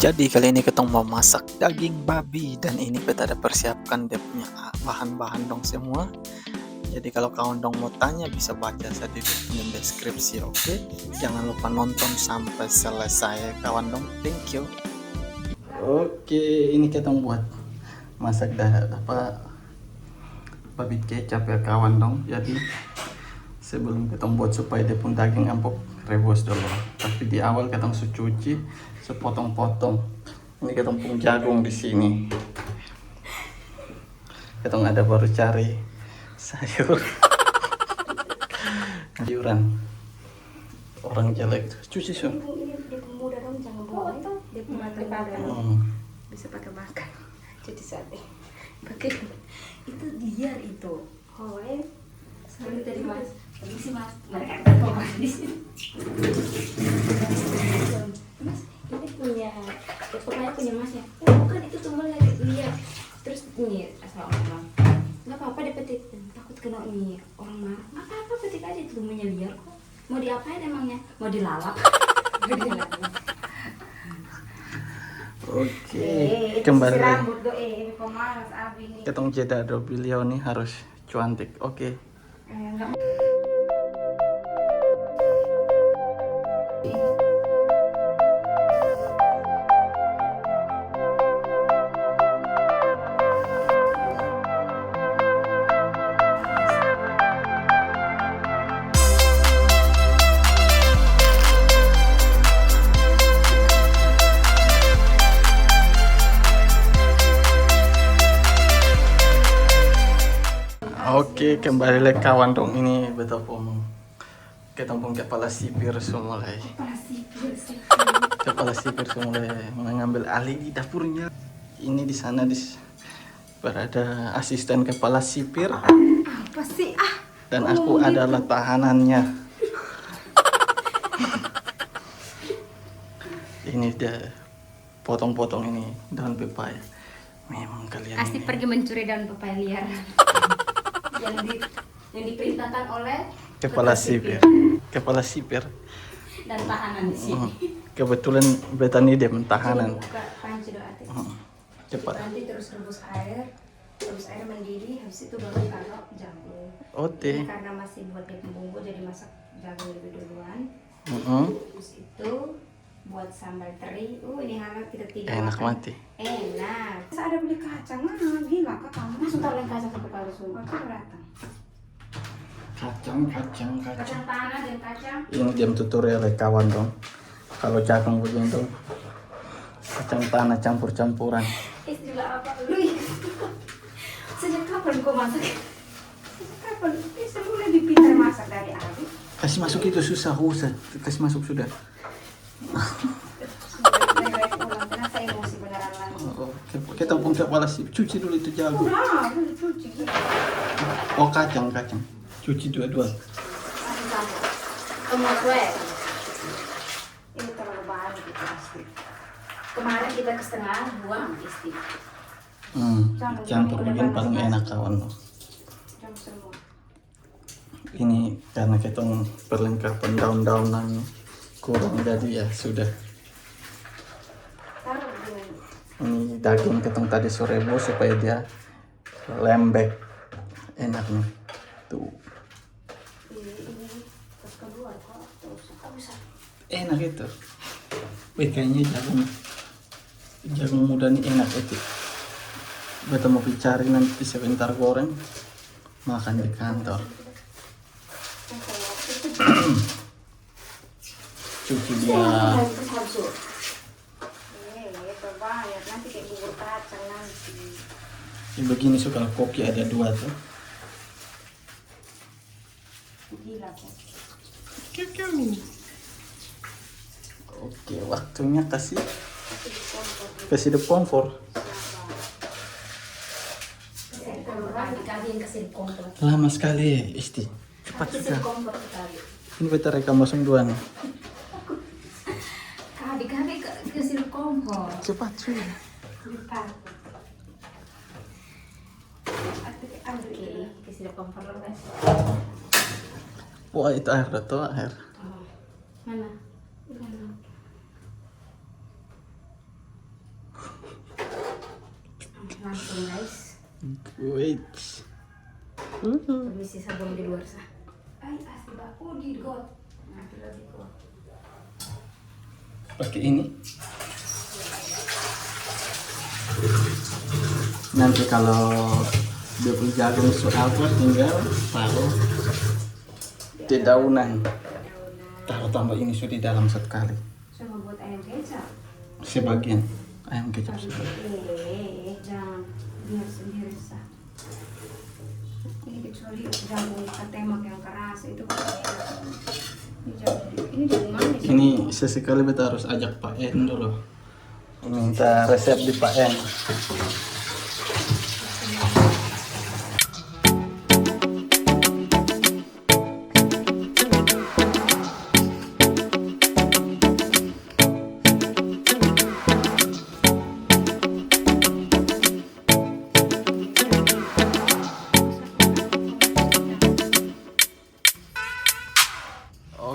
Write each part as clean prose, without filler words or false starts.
Jadi kali ini kita mau masak daging babi dan ini kita ada persiapkan dia punya bahan-bahan dong semua. Jadi kalau kawan dong mau tanya bisa baca saja di deskripsi, oke? Jangan lupa nonton sampai selesai kawan dong. Thank you. Oke, ini kita buat masak babi kecap ya kawan dong. Jadi sebelum kita buat supaya dia pun daging empuk, rebus dulu. Tapi di awal kita cuci sepotong-potong. Ini kita pun jagung di sini. Kita ada baru cari sayuran orang jelek cuci sun. Ini dia muda dong, jangan buang itu. Dia pakai bisa pakai makan. Cuci sate. Pakai itu liar itu. Hoe. Sorry tadi mas. Tadi sih mas. Mereka ada di sini. Mas, ini punya pokoknya punya mas ya. Bukan itu cuma lagi liar. Terus ini asal orang. Nggak apa-apa deh petik. Takut kena ini orang marah. Apa-apa petik aja itu rumahnya liar kok. Mau diapain emangnya? Mau dilalap? Oke, kembali. Rambut do pemalas abi nih. Ketong jeda do beliau nih harus cantik. Oke. Enggak. Oke, kembali lagi kawan dong. Ini betul pun kita pun kepala sipir mulai. Kepala sipir mulai mengambil alih di dapurnya. Ini di sana berada asisten kepala sipir. Apa sih Dan aku adalah tahanannya. Ini dia potong-potong ini daun pepaya. Memang kalian Pasti ini pergi mencuri daun pepaya liar. yang diperintahkan oleh kepala sipir dan tahanan di sini. Kebetulan betani dia tahanan. Buka panci doa teh. Cepat. Nanti terus rebus air mendidih, habis itu baru taruh jagung. Oke. Ini karena masih buat dia pembumbu jadi masak jagung lebih duluan. Terus itu buat sambal teri. Ini hangat kita tiga. Enak mati. Enak. Terus ada beli kacang gila kak kamu. Langsung taruh kacang ke kepala semua. Aku datang. Kacang tanah dan kacang. Ini jam tutorial ya kawan dong. Kalau jagung begitu kacang tanah campur-campuran. Istilah apa lu? Sejak kapan kau masak? Sejak kapan? Istri lebih pintar masak dari aku. Kasih masuk itu susah. Kasih masuk sudah. Ternyata emosi beneran lagi. Kita pun kepala sih. Cuci dulu itu jagung. Nah, cuci gitu. Oh kacang. Cuci dua-dua. Masih campur. Kemudian gue. Ini terlalu banyak gitu pasti. Kemarin kita ke setengah buang istri. Campur begini paling enak kawan. Campur semua. Ini karena kita perlengkapan daun-daunan kurang jadi ya sudah. Taruh begini. Ini daging ketong tadi rebus supaya dia lembek enak nih tuh. Ini terus kedua kok terus usah. Enak itu. Wih kayaknya jagung muda nih enak itu. Betul mau cari nanti sebentar goreng makan di kantor. Cuci dia. Nanti kayak bubur kacang nanti. Ini begini suka kopi ada dua tuh. Gila kok. Oke, waktunya kasih de kompor. Kali yang kasih kompor. Lama sekali ya, Isti. Cepat sudah. Ini kita rekam 02 nih. Kali kasih kompor. Cepat sudah. Cepat. Oke, kasih kompor loh guys. Wah itu air tuh air. Mana? Langsung guys. Wait. Permisi sabun di luar sah. Ay, asli baku di got. Nah, di got. Pakai ini. Nanti kalau dia punya jagung sudah apa tinggal taruh dedaunan. Taruh tambah ini sudah di dalam sekali. Sama buat ayam kecap. Sebagian ayam kecap sebagian. Jangan biar sendiri sah. Ini kecuali jagung ketemak yang keras itu ini jagung manis. Ini sesekali beta harus ajak Pak En dulu. Minta resep di Pak En.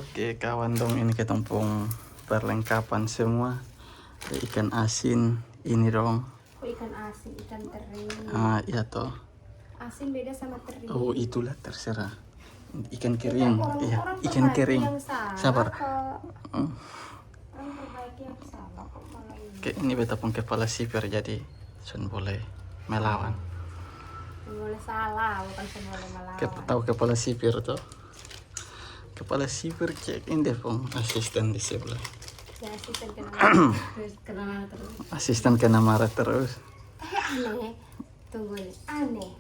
Oke kawan dong, ini ketempung perlengkapan semua. Ada ikan asin ini dong. Oh, ikan asin, ikan teri. Iya toh. Asin beda sama teri. Oh itulah terserah. Ikan kering, iya Orang ikan kering. yang salah, Sabar. Orang perbaiki yang salah kok malah ini. Oke, ini beta pun kepala sipir jadi sun boleh melawan. Boleh salah, bukan boleh melawan. Tahu kepala sipir tuh. Kepala sipir cek ini pun asisten di sebelah. Ya, asisten kena terus. Asisten kena marah terus. Aneh. Tunggu nih, aneh.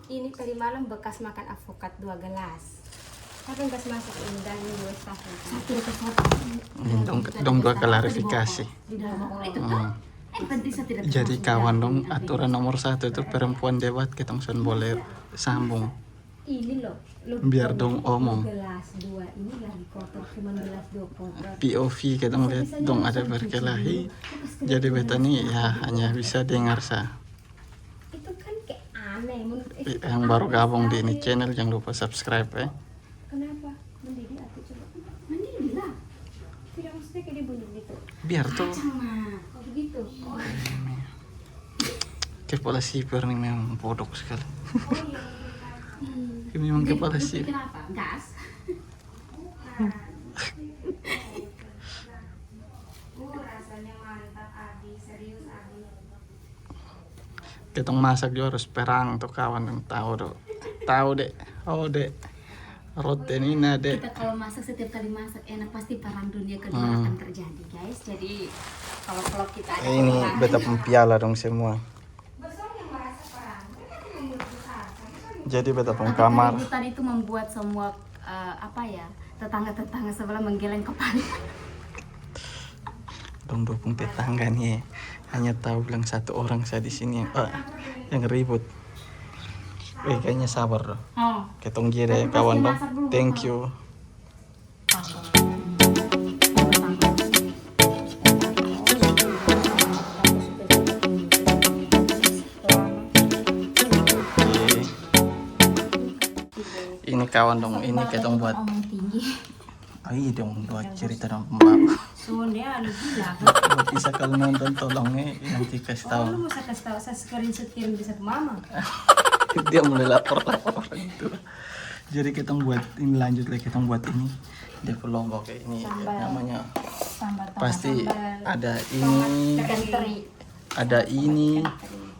Ini tadi malam bekas makan avokat 2 gelas. Tapi bekas masak ini dan 2 tahun. Satu dekat satu. Dong dua klarifikasi. Di dalam itu penting saya tidak. Jadi kawan dong, aturan nomor 1 itu perempuan debat kita sun boleh sambung. Ini loh. Biar dong omong. Gelas 2 ini lagi kotor, cuma gelas 2 kotor. POV kita ngeliat dong ada berkelahi. Jadi beta nih ya hanya bisa dengar sah. Itu kan kayak aneh. Yang baru gabung di ini channel jangan lupa subscribe ya. Kenapa? Mendidih atau coba? Mendidih lah. Tidak maksudnya kayak dia bunyi gitu. Biar tuh Sama. Oh begitu. Oh kepala sipir nih memang bodoh sekali. iya. Memang kepala sipir. Kenapa? Gas? Rasanya mantap Adi, serius Adi. Kita masak juga harus perang tuh kawan yang tahu deh. Oh deh. Roti ini deh. Kita kalau masak setiap kali masak enak pasti perang dunia kedua akan terjadi guys. Jadi kalau kita ada Ini perang, beta piala dong semua. besok yang merasa perang, mereka kan yang berusaha. Jadi beta pun kamar. Keributan itu membuat semua tetangga-tetangga sebelah menggeleng kepala. Dong dukung tetangga nih. Hanya tahu bilang 1 orang saya di sini yang ribut. Kayaknya sabar dong. Oh. Ketong deh kawan dong. Thank you. Ini kawan dong, ini ketong buat. Omong tinggi. Iya dong, buat cerita dong mbak. Soalnya ada gila. Buat bisa kalau nonton tolong nanti kasih tahu. Lu mau saya kasih tahu, saya screenshot kirim bisa ke mama. Dia mulai lapor orang itu. Jadi kita buat ini lanjut lagi, kita buat ini dia lombok kayak ini Sambal. namanya. Sambal Pasti sambal. ada ini, Ikan teri.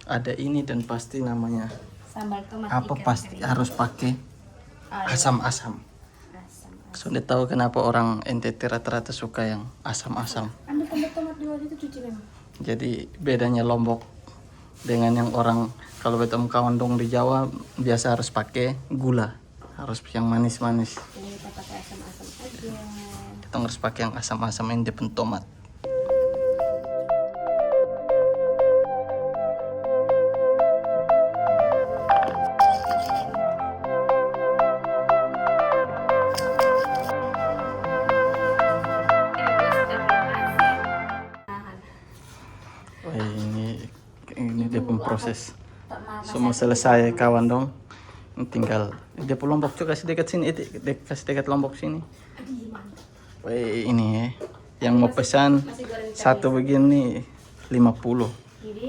ada ini dan pasti namanya Sambal tomat apa ikan pasti teri. harus pakai asam-asam. Asam. Sudah tahu kenapa orang NTT rata-rata suka yang asam-asam. Anda tomat di luar itu cuci memang. Jadi bedanya Lombok dengan yang orang kalau betul kawan dong di Jawa biasa harus pakai gula, harus yang manis-manis. Ini kita pakai asam-asam aja. Kita harus pakai yang asam-asam yang depan tomat. Wah, ini dia pun proses. Semua selesai kawan dong. Ini tinggal dia pun Lombok juga kasih dekat sini, kasih dekat Lombok sini. Wah, ini yang mau pesan satu begini 50. Jadi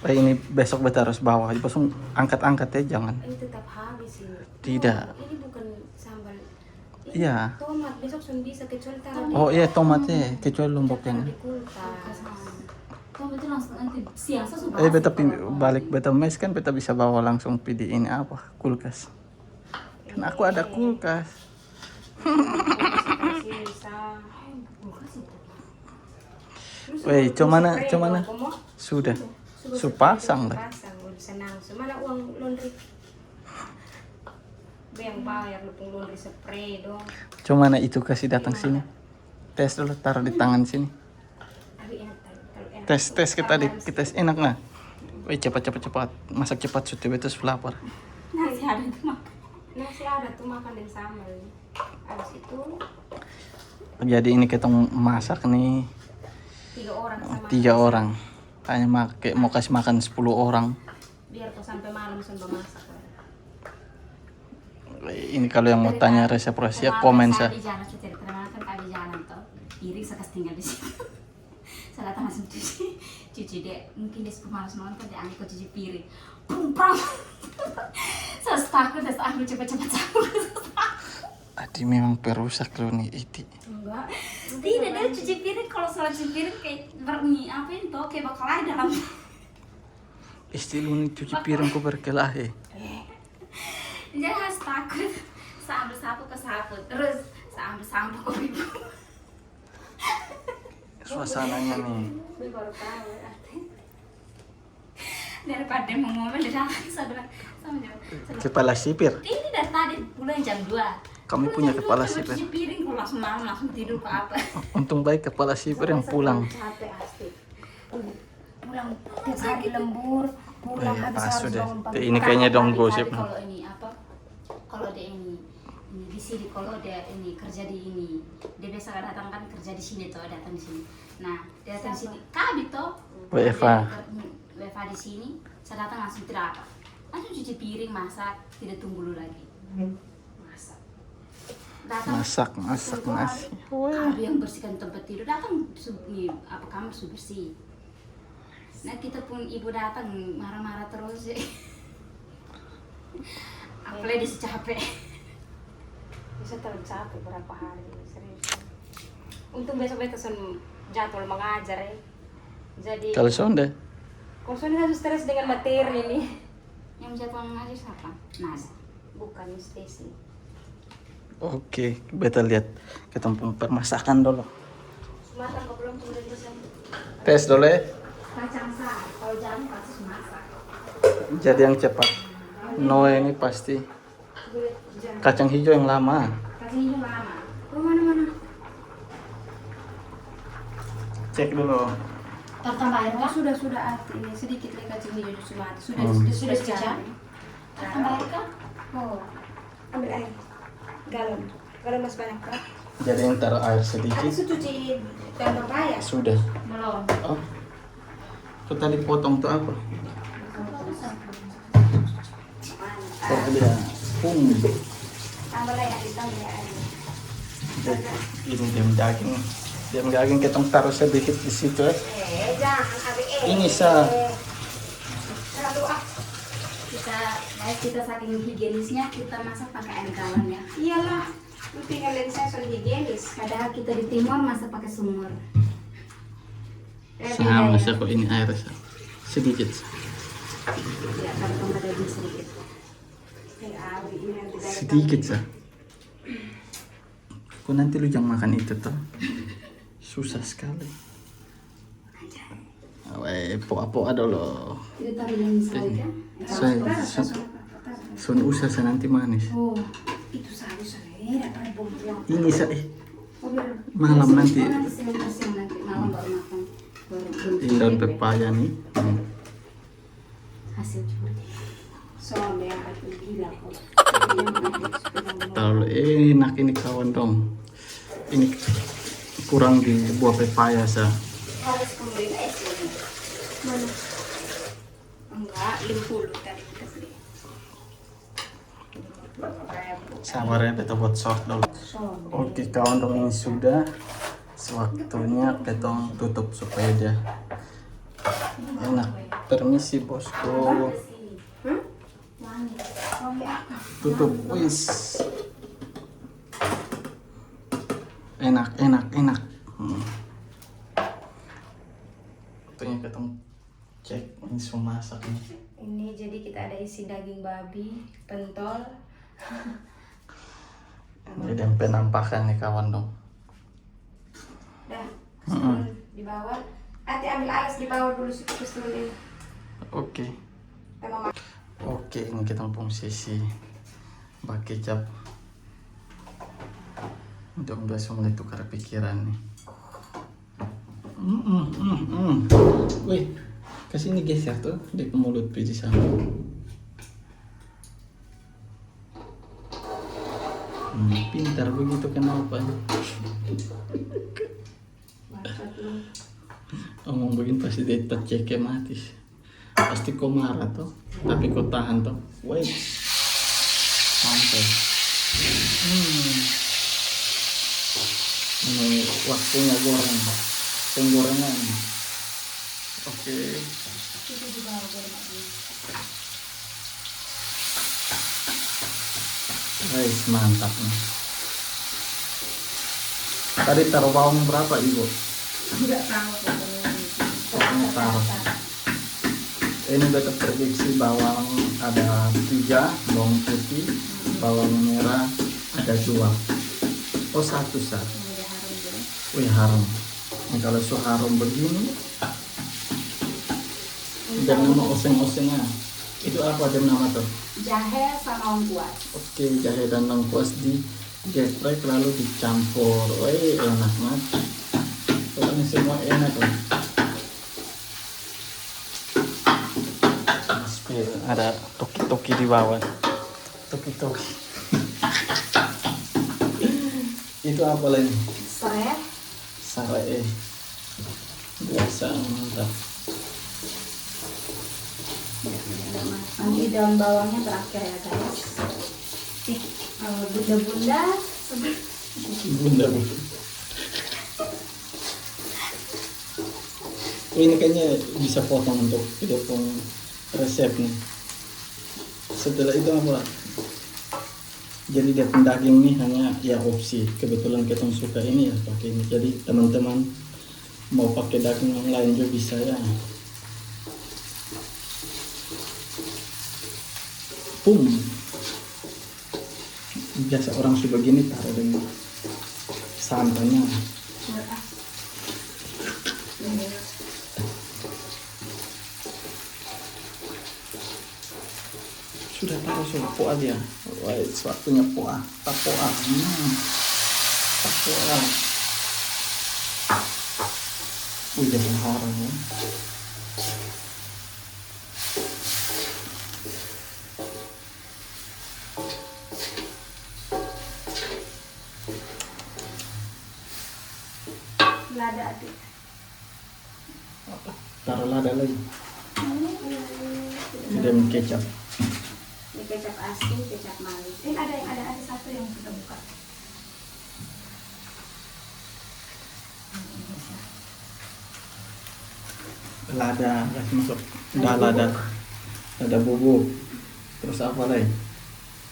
Ini besok beta harus bawa. Langsung angkat-angkat ya, jangan. ini tetap habis ini. Tidak. Oh, ini bukan sambal. Ini Iya. tomat besok sun bisa kecuali taruh di Oh iya, tomatnya kecuali lomboknya. taruh di kulkas. Kamu itu langsung nanti siang sudah. Beta balik beta mes kan beta bisa bawa langsung PD ini apa kulkas. Kan aku ada kulkas. Bisa. Weh, cumana sudah. Supasang lah. Pasang, udah senang. Semana uang laundry. Yang bayar lupung laundry spray dong. Cumana itu kasih datang sini. Tes dulu, taruh di tangan sini. Tapi enak kalau enak. Tes kita enak nggak? Weh, cepat. Masak cepat sudah beta lapar. Nasi ada itu mah. Nasi ada tuh makan dan sambal. Habis itu Jadi ini kita masak nih 3 orang sama 3 orang. Hanya mau kasih makan 10 orang. biar kau sampai malam sampai masak. Ini kalau yang mau tanya resep rahasia komen Saya sa. di jalan kita terima kan kami jalan toh. Piring saya kasih tinggal di situ. Saya datang langsung cuci dia. Mungkin dia suka malas malam kan dia angkat cuci piring. Pram. Saya takut saya ambil cepat-cepat Adi memang perusak loh nih Iti. Enggak. Tidak, dia cuci piring kalau salah cuci piring kayak apa itu kayak bakal ada dalam. Istilah nih cuci piring ku berkelahi. Dia harus takut. Saya ambil sapu ke sapu, terus saya ambil sampo ke pipi. Suasananya nih. Gue baru tahu artinya. Daripada dia mau ngomel dia datang saya bilang sama dia. Kepala sipir. Ini dari tadi pulang jam 2. Kami punya kepala sipir. Cuci piring kalau langsung malam langsung tidur ke apa? Untung baik kepala sipir yang pulang. Capek asli. Pulang tiap hari lembur, pulang Eh, habis pas harus sudah. bangun pagi. Ini kayaknya dong Tapi gosip. kalau ini apa? Kalau dia ini di sini kalau dia ini kerja di ini dia biasa datang kan kerja di sini toh datang di sini. Nah dia datang di sini kami toh. WFA. WFA di sini saya datang langsung tidak apa. Langsung cuci piring masak tidak tunggu dulu lagi. Masak. Datang Masak nasi. ada yang bersihkan tempat tidur datang nih apa kamar sudah bersih. Nah kita pun ibu datang marah-marah terus ya. Apalagi dia capek. Bisa terlalu capek berapa hari serius. Untung besok sun jadwal mengajar ya. Jadi Kalau sonda, kau sudah harus stres dengan materi nih. Yang jadwal mengajar siapa? Nas. Bukan Stacy. oke, beta lihat ketemu permasakan dulu. Matang kau belum sudah selesai. Tes dulu ya. Kacang sah. Kalau jalan pasti masak. Jadi yang cepat. Noe ini pasti kacang hijau yang lama. Kacang hijau lama. Oh mana? Cek dulu. Tambah air Oh kah? sudah ini sedikit lagi kacang hijau cuma sudah Hmm. sudah pecah. Tambah air kah? Oh ambil air galon masih banyak kan? Jadi yang taruh air Aku sedikit. sudah cuci daun papaya. Sudah. Belum. Oh. Itu tadi potong tuh apa? Oh, dia. Tambah lagi ditambah air. Ini diam daging kita taruh sedikit di situ ya. Jangan ambil Ini sa. Terlalu Kita saking higienisnya kita masak pakai air galon ya. Iyalah, lu tinggal lihat saya soal higienis. Padahal kita di timur masak pakai sumur. Sama sa kok ini air sa. Sedikit sa. Ya, kalau tambah daging sedikit. Sedikit sa. Kok nanti lu jangan makan itu tuh. Susah sekali. Weh, poa-poa dulu. Itu taruh yang sawi kan? Sun usah sa nanti manis. Oh, itu sawi sana. Ada bumbu. Ini sa malam nanti. Siang nanti malam baru makan. Ini daun pepaya nih. Hasil Soalnya yang aku bilang kok. Terlalu enak ini kawan dong. Ini kurang di buah pepaya sa. harus kembali es lagi. Mana? Enggak, 50 tadi kita beli. Sabar ya, kita buat short dulu. Oke kawan dong, ini sudah. Sewaktunya kita tutup supaya dia Enak. Permisi bosku. Hah? Wangi. Wangi apa? Tutup. Wis. Enak. Tanya ketemu cek ini semua masak nih. Ini jadi kita ada isi daging babi, pentol. Ini dan penampakan nih kawan dong. Dah, turun di bawah. Hati ambil alas di bawah dulu terus turunin. Oke. Sama Oke, ini kita posisi bak kecap. Untuk biasa mulai tukar pikiran nih. Wih, kesini geser tuh di mulut biji sama. Pintar begitu kenapa? Bangsat lu. Omong begini pasti dia tercekek mati. Pasti kau marah tuh, tapi kau tahan tuh. Wait, sampai. Ini waktunya goreng, penggorengan. Oke. Itu di bawah goreng. Guys, mantap nih. Tadi taruh bawang berapa ibu? Enggak tahu pokoknya. Pokoknya taruh. Ini udah terprediksi bawang ada 3, bawang putih, bawang merah ada 2. Oh 1 sat. Udah harum dulu. Wih harum. Ini kalau so harum begini, dan nama oseng-osengnya. Itu apa dia nama tuh? Jahe sama lengkuas. Oke, jahe dan lengkuas digeprek lalu dicampur. Wih enak banget. Pokoknya semua enak lah. Ada toki-toki di bawah. Toki-toki. Itu apa lagi? Serai. Sarai. Biasa mantap. Nanti daun bawangnya terakhir ya guys. Bunda-bunda Bunda. Oh, ini kayaknya bisa potong untuk video resep nih. Setelah itu apa? Jadi dia daging nih hanya ya opsi. Kebetulan kita suka ini ya pakai ini. Jadi teman-teman mau pakai daging yang lain juga bisa ya. Pum. Biasa orang suka gini taruh dengan santannya. Sudah taruh semua poa dia. Wah, waktunya poa. Tapoa. Tapoa. Udah harum ya. lada adik. Taruh lada lagi. Sudah kecap. Ini kecap asin, kecap manis. Ada satu yang kita buka. Lada, masuk. Udah lada bubuk. Terus apa lagi?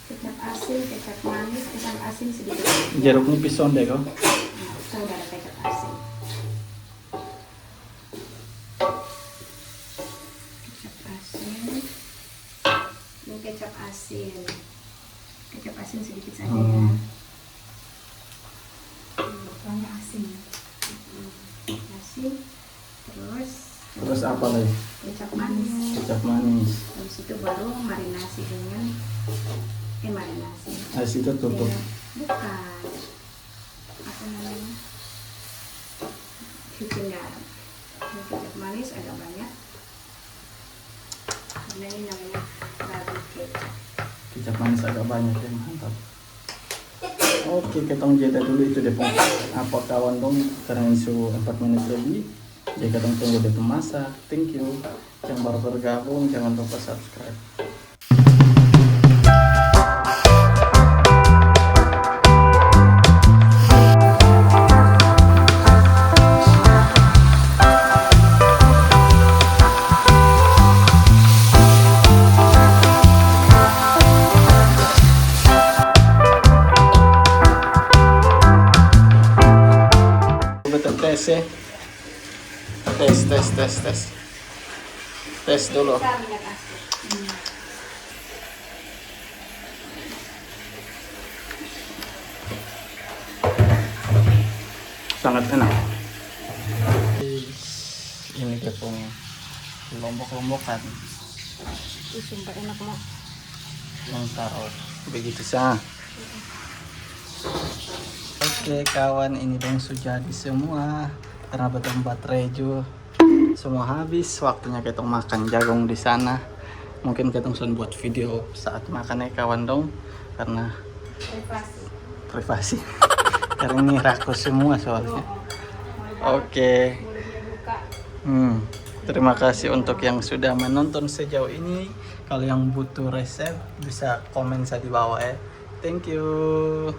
Kecap asin, kecap manis, kecap asin sedikit. Jeruk nipis sonde kok. Kan udah ada kecap asin. Kecap asin. Ini kecap asin. Kecap asin sedikit saja ya. Banyak asin. Asin. Terus apa lagi? Kecap manis. Kecap manis. Habis itu baru marinasi dengan marinasi. Habis itu tutup. Ya, bukan. Apa namanya? Cucinya. Ini kecap manis agak banyak. Karena ini namanya babi kecap. Kecap manis agak banyak ya, mantap. Oke, kita jeda dulu itu deh apa kawan dong karena isu 4 menit lebih. Jadi kita tunggu deh masak. Thank you. Yang baru bergabung jangan lupa subscribe. Tes dulu. Bisa minyak asli. Sangat enak. Ini dia punya lombok-lombokan Ih, sumpah enak mau. yang taruh begitu sah. Oke kawan, ini dong sudah jadi semua karena bertempat rejo semua habis. Waktunya kita makan jagung di sana. Mungkin kita buat video saat makan ya kawan dong, karena privasi. Karena ini rakus semua soalnya. Oke. Terima kasih untuk yang sudah menonton sejauh ini. Kalau yang butuh resep bisa komen saya di bawah ya. Thank you.